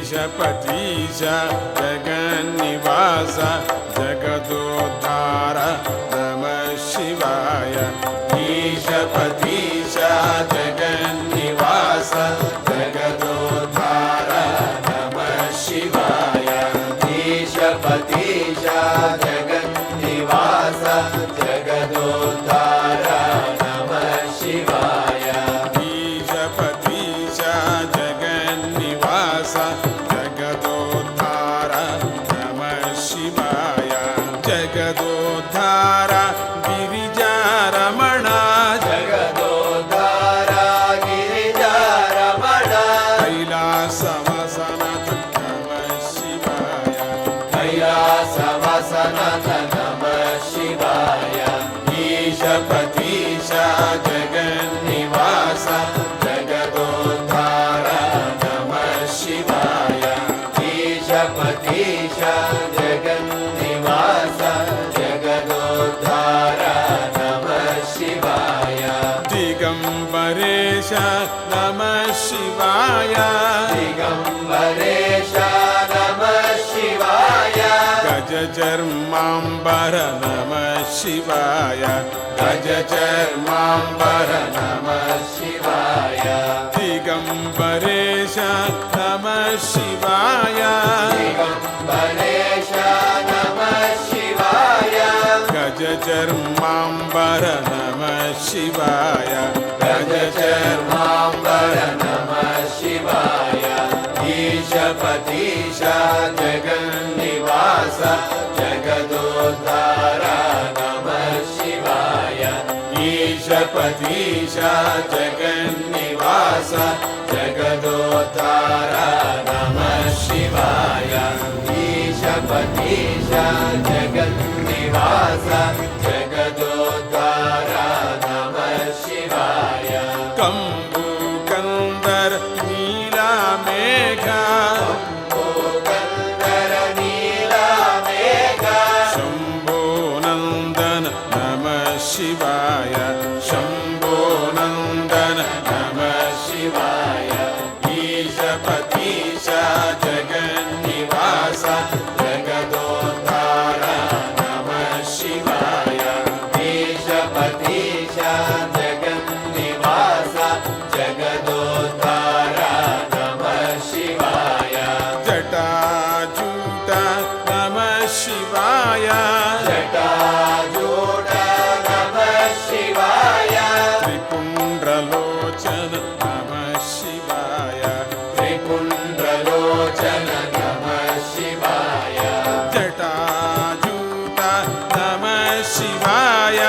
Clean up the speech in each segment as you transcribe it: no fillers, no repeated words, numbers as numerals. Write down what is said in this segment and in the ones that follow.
ईशपतीश जगन्निवास जगदोद्धार नमः शिवाय ईशपतीश जगन्निवास जगदोद्धार नमः शिवाय ईशपतीश जगन्निवास जगदोद्धार नमः शिवाय ईशपतीश जगन्निवास जगदोद्धार नमः शिवाय जगदोद्धार गिरिजारमण जगदोद्धार गिरिजारमण कैलासवासनाथ नमः शिवाय कैलासवासनाथ नमः शिवाय ईशपतीश जगन्निवास जगदोद्धार नमः शिवाय ईशपतीश जगन्निवास जगदोद्धार नमः शिवाय दिगंबरेश नमः शिवाय दिगंबरेश नमः शिवाय गजचर्मांबर नमः शिवाय गजचर्मांबर नमः शिवाय दिगंबरेश नमः शिवाय दिगंबरेश नमः शिवाय गजचर्मांबर नमः शिवाय गजचर्मांबर नमः शिवाय ईशपतीश जगन्निवास जगदोद्धार नमः शिवाय ईशपतीश जगन्निवास जगदोद्धार नमः शिवाय ईशपतीश जगन्निवास जगदोद्धार नमः शिवाय कंबुकंदर नीलामेघ कंबुकंदर नीलामेघ शंभो नंदन नमः शिवाय शंभो नंदन नमः शिवाय ईशपतीश जगन्निवास जगदोद्धार नमः शिवाय ईशपतीश जगन्निवास जगदोद्धार नमः शिवाय जटाजूट नमः शिवाय जटाजूट नमः शिवाय त्रिपुंड्रलोचन नमः शिवाय त्रिपुंड्रलोचन नमः शिवाय जटाजूट नमः शिवाय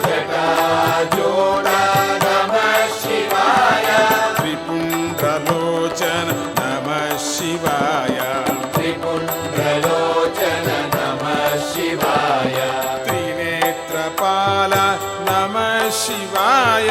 जटाजूट नमः शिवाय त्रिपुंड्रलोचन नमः शिवाय त्रिपुंड्रलोचन नमः शिवाय त्रिनेत्रपाल नमः शिवाय